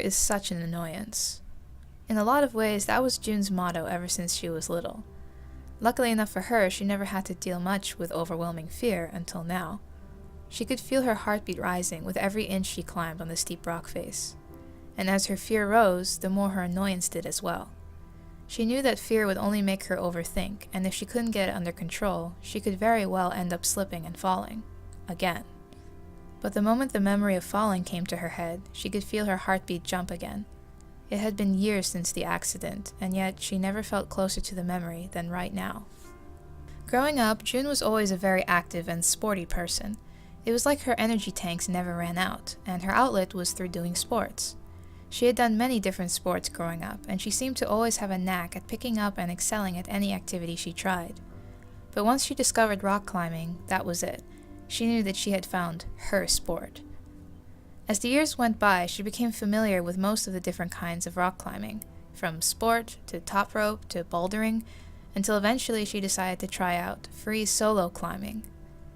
is such an annoyance. In a lot of ways, that was June's motto ever since she was little. Luckily enough for her, she never had to deal much with overwhelming fear until now. She could feel her heartbeat rising with every inch she climbed on the steep rock face. And as her fear rose, the more her annoyance did as well. She knew that fear would only make her overthink, and if she couldn't get it under control, she could very well end up slipping and falling. Again. But the moment the memory of falling came to her head, she could feel her heartbeat jump again. It had been years since the accident, and yet she never felt closer to the memory than right now. Growing up, June was always a very active and sporty person. It was like her energy tanks never ran out, and her outlet was through doing sports. She had done many different sports growing up, and she seemed to always have a knack at picking up and excelling at any activity she tried. But once she discovered rock climbing, that was it. She knew that she had found her sport. As the years went by, she became familiar with most of the different kinds of rock climbing, from sport to top rope to bouldering, until eventually she decided to try out free solo climbing.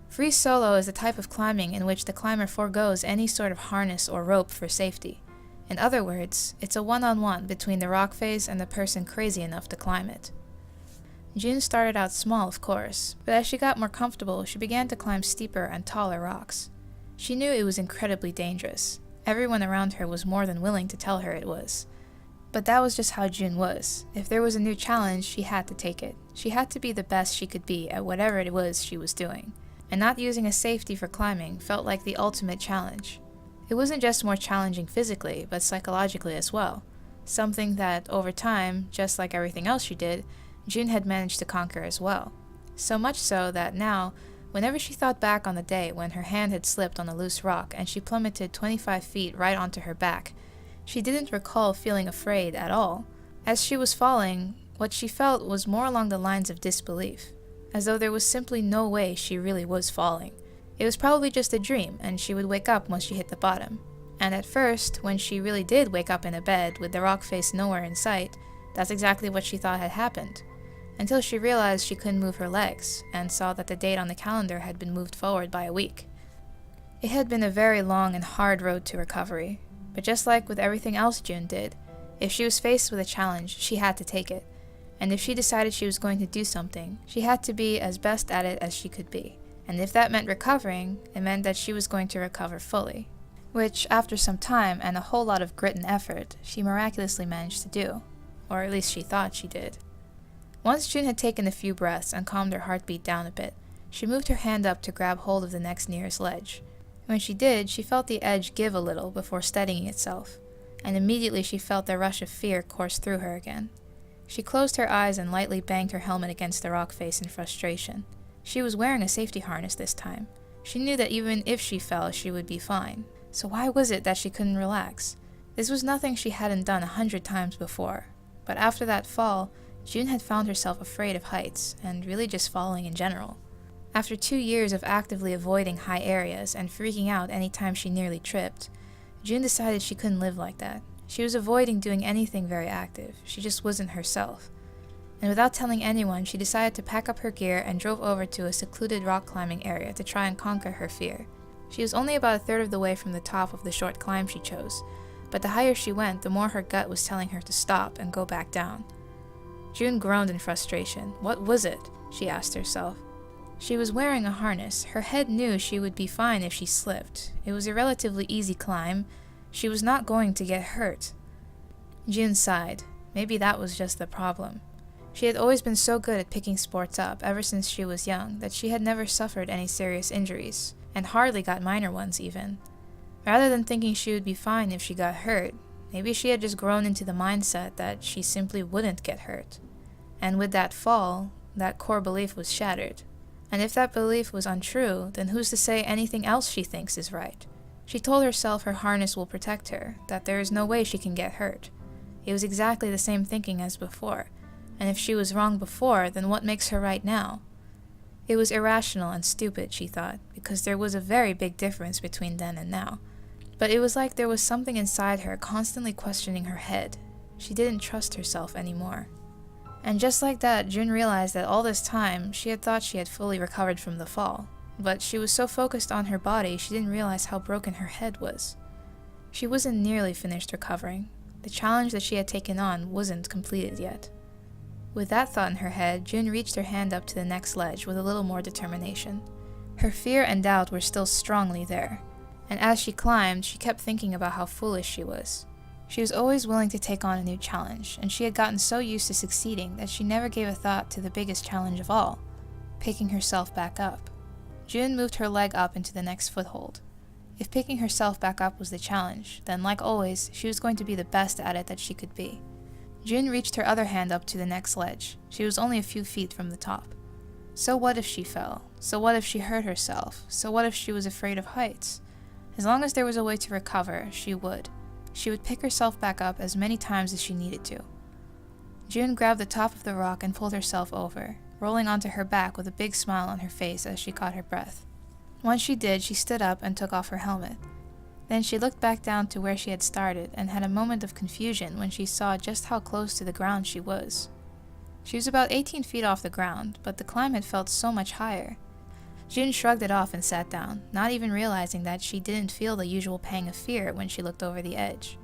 Free solo is a type of climbing in which the climber forgoes any sort of harness or rope for safety. In other words, it's a one-on-one between the rock face and the person crazy enough to climb it. June started out small, of course, but as she got more comfortable, she began to climb steeper and taller rocks. She knew it was incredibly dangerous. Everyone around her was more than willing to tell her it was. But that was just how June was. If there was a new challenge, she had to take it. She had to be the best she could be at whatever it was she was doing. And not using a safety for climbing felt like the ultimate challenge. It wasn't just more challenging physically, but psychologically as well. Something that, over time, just like everything else she did, June had managed to conquer as well. So much so that now, whenever she thought back on the day when her hand had slipped on a loose rock and she plummeted 25 feet right onto her back, she didn't recall feeling afraid at all. As she was falling, what she felt was more along the lines of disbelief, as though there was simply no way she really was falling. It was probably just a dream, and she would wake up once she hit the bottom. And at first, when she really did wake up in a bed with the rock face nowhere in sight, that's exactly what she thought had happened. Until she realized she couldn't move her legs, and saw that the date on the calendar had been moved forward by a week. It had been a very long and hard road to recovery, but just like with everything else June did, if she was faced with a challenge, she had to take it. And if she decided she was going to do something, she had to be as best at it as she could be. And if that meant recovering, it meant that she was going to recover fully. Which, after some time and a whole lot of grit and effort, she miraculously managed to do. Or at least she thought she did. Once June had taken a few breaths and calmed her heartbeat down a bit, she moved her hand up to grab hold of the next nearest ledge. When she did, she felt the edge give a little before steadying itself, and immediately she felt the rush of fear course through her again. She closed her eyes and lightly banged her helmet against the rock face in frustration. She was wearing a safety harness this time. She knew that even if she fell, she would be fine. So why was it that she couldn't relax? This was nothing she hadn't done 100 times before. But after that fall, June had found herself afraid of heights, and really just falling in general. After 2 years of actively avoiding high areas and freaking out any time she nearly tripped, June decided she couldn't live like that. She was avoiding doing anything very active. She just wasn't herself. And without telling anyone, she decided to pack up her gear and drove over to a secluded rock climbing area to try and conquer her fear. She was only about a third of the way from the top of the short climb she chose, but the higher she went, the more her gut was telling her to stop and go back down. June groaned in frustration. What was it? She asked herself. She was wearing a harness. Her head knew she would be fine if she slipped. It was a relatively easy climb. She was not going to get hurt. June sighed. Maybe that was just the problem. She had always been so good at picking sports up ever since she was young that she had never suffered any serious injuries, and hardly got minor ones even. Rather than thinking she would be fine if she got hurt, maybe she had just grown into the mindset that she simply wouldn't get hurt. And with that fall, that core belief was shattered. And if that belief was untrue, then who's to say anything else she thinks is right? She told herself her harness will protect her, that there is no way she can get hurt. It was exactly the same thinking as before, and if she was wrong before, then what makes her right now? It was irrational and stupid, she thought, because there was a very big difference between then and now. But it was like there was something inside her constantly questioning her head. She didn't trust herself anymore. And just like that, June realized that all this time, she had thought she had fully recovered from the fall. But she was so focused on her body, she didn't realize how broken her head was. She wasn't nearly finished recovering. The challenge that she had taken on wasn't completed yet. With that thought in her head, June reached her hand up to the next ledge with a little more determination. Her fear and doubt were still strongly there, and as she climbed, she kept thinking about how foolish she was. She was always willing to take on a new challenge, and she had gotten so used to succeeding that she never gave a thought to the biggest challenge of all, picking herself back up. June moved her leg up into the next foothold. If picking herself back up was the challenge, then like always, she was going to be the best at it that she could be. June reached her other hand up to the next ledge. She was only a few feet from the top. So what if she fell? So what if she hurt herself? So what if she was afraid of heights? As long as there was a way to recover, she would. She would pick herself back up as many times as she needed to. June grabbed the top of the rock and pulled herself over, rolling onto her back with a big smile on her face as she caught her breath. Once she did, she stood up and took off her helmet. Then she looked back down to where she had started and had a moment of confusion when she saw just how close to the ground she was. She was about 18 feet off the ground, but the climb had felt so much higher. June shrugged it off and sat down, not even realizing that she didn't feel the usual pang of fear when she looked over the edge.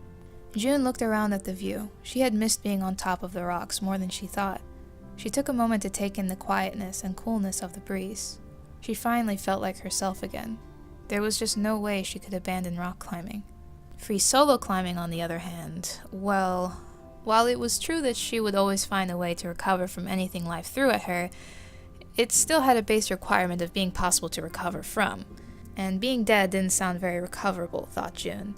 June looked around at the view. She had missed being on top of the rocks more than she thought. She took a moment to take in the quietness and coolness of the breeze. She finally felt like herself again. There was just no way she could abandon rock climbing. Free solo climbing, on the other hand, well, while it was true that she would always find a way to recover from anything life threw at her, it still had a base requirement of being possible to recover from. And being dead didn't sound very recoverable, thought June.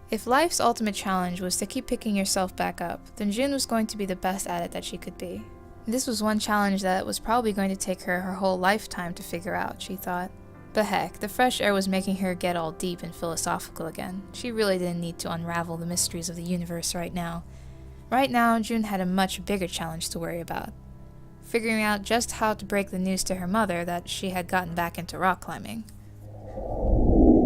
If life's ultimate challenge was to keep picking yourself back up, then June was going to be the best at it that she could be. This was one challenge that was probably going to take her whole lifetime to figure out, she thought. But heck, the fresh air was making her get all deep and philosophical again. She really didn't need to unravel the mysteries of the universe right now. Right now, June had a much bigger challenge to worry about. Figuring out just how to break the news to her mother that she had gotten back into rock climbing.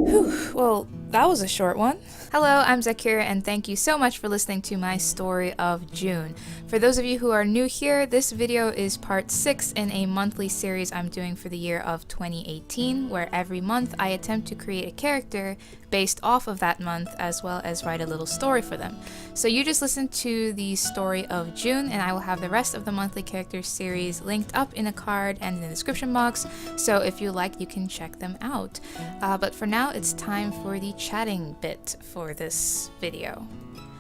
Whew, well, that was a short one. Hello, I'm Zaccura, and thank you so much for listening to my story of June. For those of you who are new here, this video is part 6 in a monthly series I'm doing for the year of 2018, where every month I attempt to create a character based off of that month, as well as write a little story for them. So you just listened to the story of June, and I will have the rest of the monthly characters series linked up in a card and in the description box, so if you like, you can check them out. But for now, it's time for the chatting bit for this video.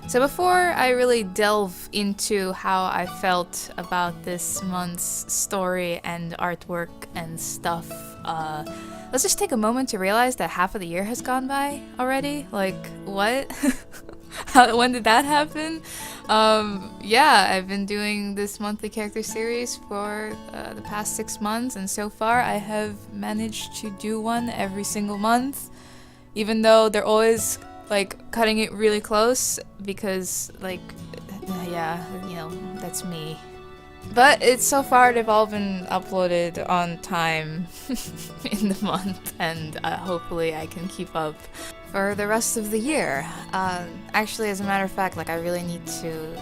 So before I really delve into how I felt about this month's story and artwork and stuff, let's just take a moment to realize that half of the year has gone by already. Like, what? When did that happen? Yeah, I've been doing this monthly character series for the past 6 months, and so far I have managed to do one every single month, even though they're always like cutting it really close because, like, yeah, you know, that's me. But it's so far they've all been uploaded on time in the month, and hopefully I can keep up for the rest of the year. Actually, as a matter of fact, like, I really need to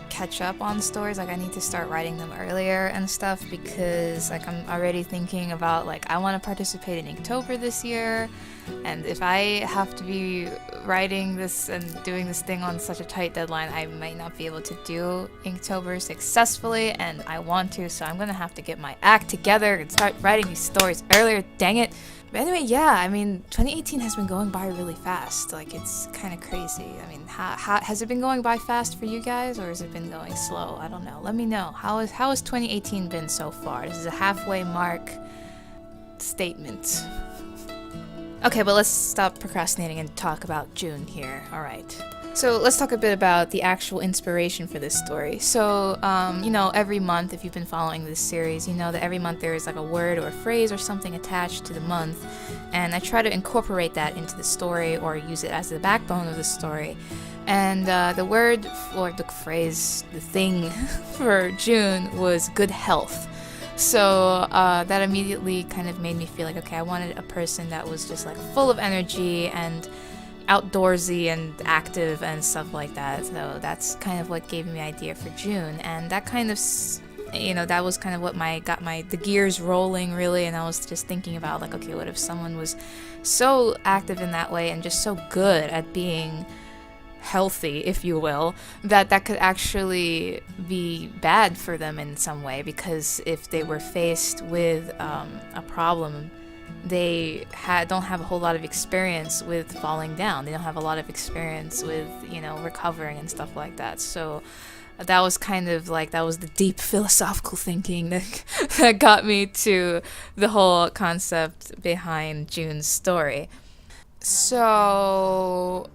catch up on stories. Like, I need to start writing them earlier and stuff, because like I'm already thinking about, like, I want to participate in Inktober this year, and if I have to be writing this and doing this thing on such a tight deadline, I might not be able to do Inktober successfully, and I want to, so I'm gonna have to get my act together and start writing these stories earlier, dang it. But anyway, yeah, I mean, 2018 has been going by really fast. Like, it's kind of crazy. I mean, how has it been going by fast for you guys, or has it been going slow? I don't know. Let me know. How has 2018 been so far? This is a halfway mark statement. Okay, but let's stop procrastinating and talk about June here. All right. So let's talk a bit about the actual inspiration for this story. So, you know, every month, if you've been following this series, you know that every month there is like a word or a phrase or something attached to the month, and I try to incorporate that into the story or use it as the backbone of the story. And the word or the phrase, the thing for June was good health. So that immediately kind of made me feel like, okay, I wanted a person that was just like full of energy and outdoorsy and active and stuff like that. So that's kind of what gave me the idea for June, and that kind of that was kind of what got the gears rolling, really. And I was just thinking about, like, okay, what if someone was so active in that way and just so good at being healthy, if you will, that could actually be bad for them in some way, because if they were faced with a problem, they don't have a whole lot of experience with falling down. They don't have a lot of experience with, recovering and stuff like that. So that was kind of like, that was the deep philosophical thinking that got me to the whole concept behind June's story. So,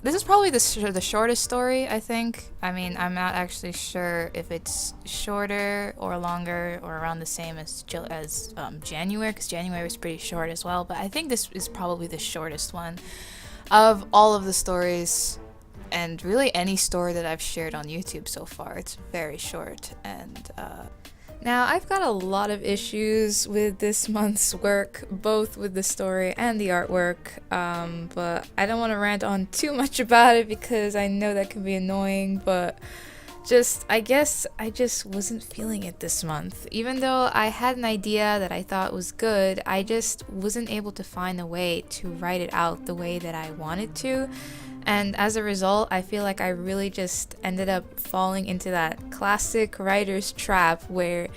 this is probably the shortest story, I think. I mean, I'm not actually sure if it's shorter or longer or around the same as January, because January was pretty short as well. But I think this is probably the shortest one of all of the stories, and really any story that I've shared on YouTube so far. It's very short. And now, I've got a lot of issues with this month's work, both with the story and the artwork, but I don't want to rant on too much about it because I know that can be annoying, but I guess I just wasn't feeling it this month. Even though I had an idea that I thought was good, I just wasn't able to find a way to write it out the way that I wanted to. And as a result, I feel like I really just ended up falling into that classic writer's trap where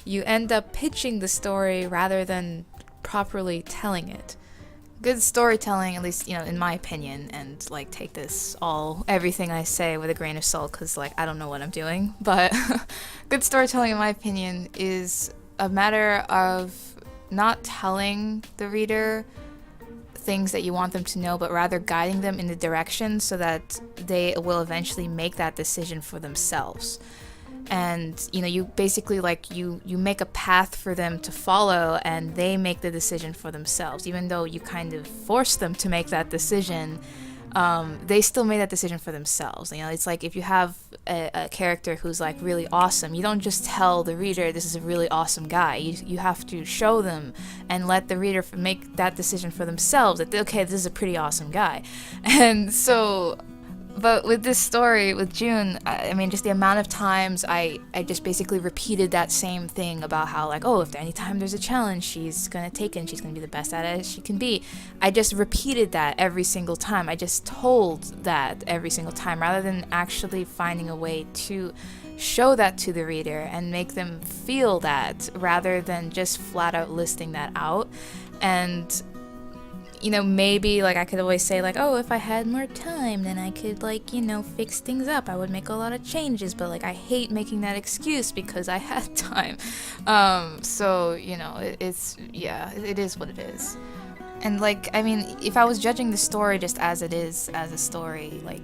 you end up pitching the story rather than properly telling it. Good storytelling, at least, in my opinion, and, like, take everything I say with a grain of salt, because, like, I don't know what I'm doing, but good storytelling, in my opinion, is a matter of not telling the reader things that you want them to know, but rather guiding them in the direction so that they will eventually make that decision for themselves. And you basically, like, you make a path for them to follow, and they make the decision for themselves. Even though you kind of force them to make that decision, they still made that decision for themselves. It's like if you have a character who's, like, really awesome, you don't just tell the reader this is a really awesome guy. You have to show them and let the reader make that decision for themselves, that, okay, this is a pretty awesome guy. And so, but with this story, with June, I mean, just the amount of times I just basically repeated that same thing about how, like, oh, if anytime there's a challenge, she's gonna take it and she's gonna be the best at it she can be. I just repeated that every single time. I just told that every single time, rather than actually finding a way to show that to the reader and make them feel that, rather than just flat out listing that out. And maybe, like, I could always say, like, oh, if I had more time, then I could, like, fix things up. I would make a lot of changes, but, like, I hate making that excuse because I had time. So, it is what it is. And, like, I mean, if I was judging the story just as it is, as a story, like,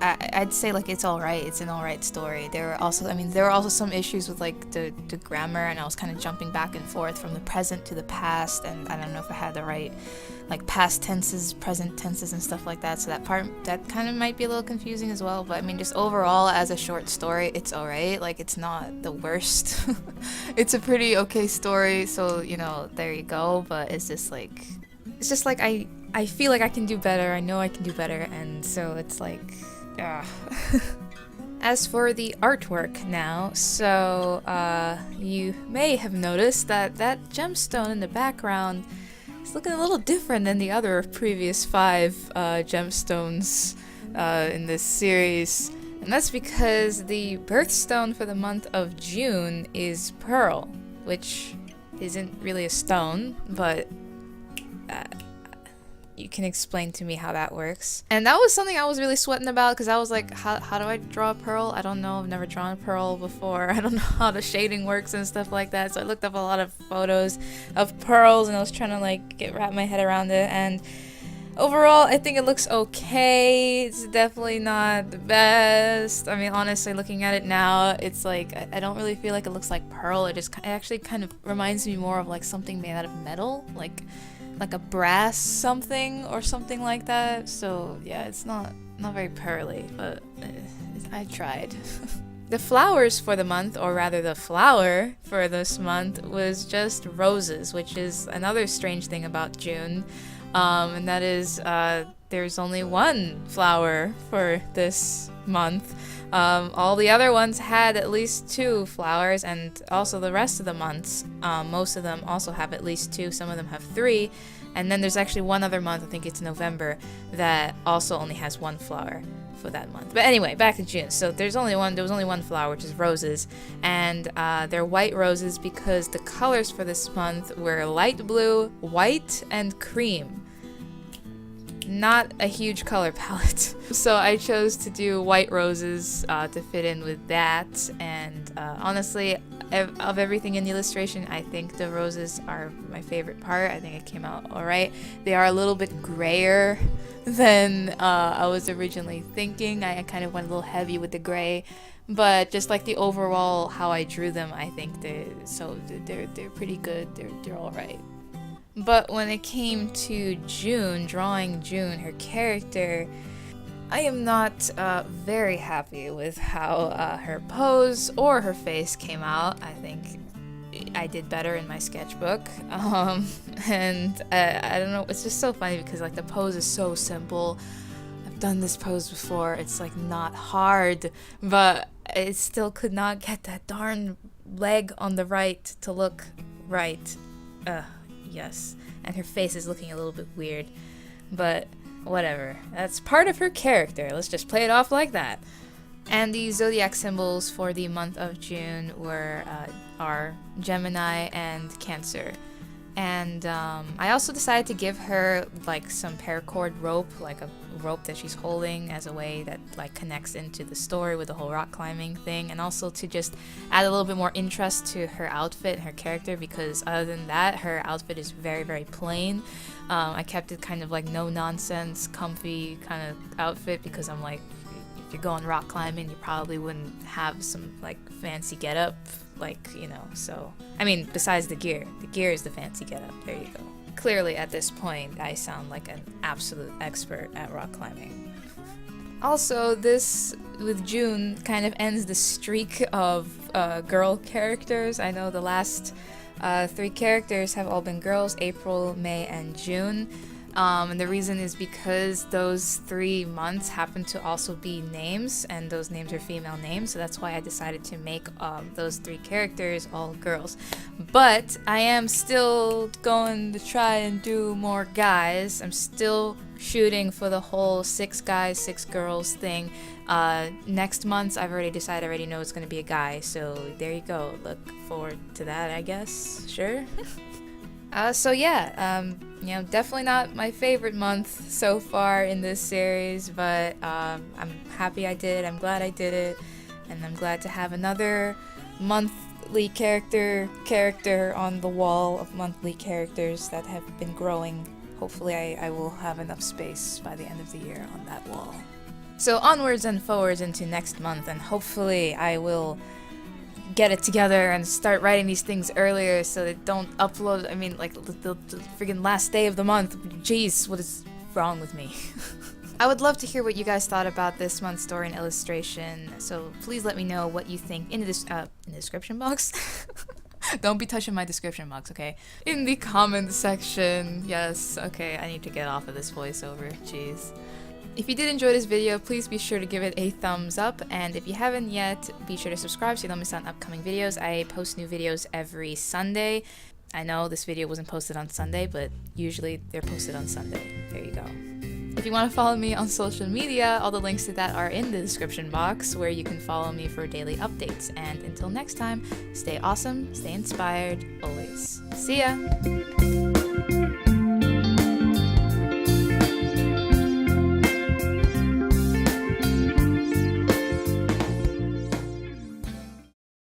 I'd say, like, it's alright. It's an alright story. There were also some issues with, like, the grammar, and I was kind of jumping back and forth from the present to the past, and I don't know if I had the right, like, past tenses, present tenses, and stuff like that. So that kind of might be a little confusing as well. But I mean, just overall, as a short story, it's alright. Like, it's not the worst. It's a pretty okay story. So, there you go. But it's just like I feel like I can do better. I know I can do better, and so it's like, As for the artwork now, so you may have noticed that gemstone in the background is looking a little different than the other previous 5 gemstones in this series. And that's because the birthstone for the month of June is pearl, which isn't really a stone, but you can explain to me how that works. And that was something I was really sweating about, because I was like, how do I draw a pearl? I don't know. I've never drawn a pearl before. I don't know how the shading works and stuff like that. So I looked up a lot of photos of pearls, and I was trying to, like, wrap my head around it. And overall, I think it looks okay. It's definitely not the best. I mean, honestly, looking at it now, it's like, I don't really feel like it looks like pearl. It actually kind of reminds me more of, like, something made out of metal, like a brass something or something like that. So yeah, it's not very pearly, but I tried. The flowers for the month, or rather the flower for this month, was just roses, which is another strange thing about June. And that is, there's only one flower for this month. All the other ones had at least 2 flowers, and also the rest of the months, most of them also have at least 2. Some of them have 3, and then there's actually one other month, I think it's November, that also only has 1 flower for that month. But anyway, back to June. So there was only one flower, which is roses, and they're white roses because the colors for this month were light blue, white, and cream. Not a huge color palette. So I chose to do white roses to fit in with that, and honestly, of everything in the illustration, I think the roses are my favorite part. I think it came out alright. They are a little bit grayer than I was originally thinking. I kind of went a little heavy with the gray, but just like the overall how I drew them, I think they're pretty good. They're alright. But when it came to June, drawing June, her character, I am not very happy with how her pose or her face came out. I think I did better in my sketchbook. And I don't know, it's just so funny because like the pose is so simple. I've done this pose before. It's like not hard, but it still could not get that darn leg on the right to look right. Yes, and her face is looking a little bit weird, but whatever. That's part of her character. Let's just play it off like that. And the zodiac symbols for the month of June are Gemini and Cancer. And I also decided to give her like some paracord rope, like a rope that she's holding as a way that like connects into the story with the whole rock climbing thing, and also to just add a little bit more interest to her outfit and her character, because other than that, her outfit is very, very plain. I kept it kind of like no nonsense, comfy kind of outfit, because I'm like, if you're going rock climbing, you probably wouldn't have some like fancy getup, like, you know. So I mean, besides the gear is the fancy getup. There you go. Clearly at this point I sound like an absolute expert at rock climbing. Also, this with June kind of ends the streak of girl characters. I know the last 3 characters have all been girls: April, May, and June. And the reason is because those 3 months happen to also be names, and those names are female names, so that's why I decided to make those 3 characters all girls. But I am still going to try and do more guys. I'm still shooting for the whole 6 guys, 6 girls thing. Next month, I've already decided, I already know it's going to be a guy, so there you go. Look forward to that, I guess. Sure. So yeah, you know, definitely not my favorite month so far in this series, but I'm happy I did it. I'm glad I did it, and I'm glad to have another monthly character on the wall of monthly characters that have been growing. Hopefully I will have enough space by the end of the year on that wall. So onwards and forwards into next month, and hopefully I will get it together and start writing these things earlier so they don't upload. I mean, like the freaking last day of the month. Jeez, what is wrong with me? I would love to hear what you guys thought about this month's story and illustration, so please let me know what you think in the description box. Don't be touching my description box, okay? In the comment section. Yes, okay, I need to get off of this voiceover. Jeez. If you did enjoy this video, please be sure to give it a thumbs up, and if you haven't yet, be sure to subscribe so you don't miss out on upcoming videos. I post new videos every Sunday. I know this video wasn't posted on Sunday, but usually they're posted on Sunday. There you go. If you want to follow me on social media, all the links to that are in the description box, where you can follow me for daily updates. And until next time, stay awesome, stay inspired, always. See ya!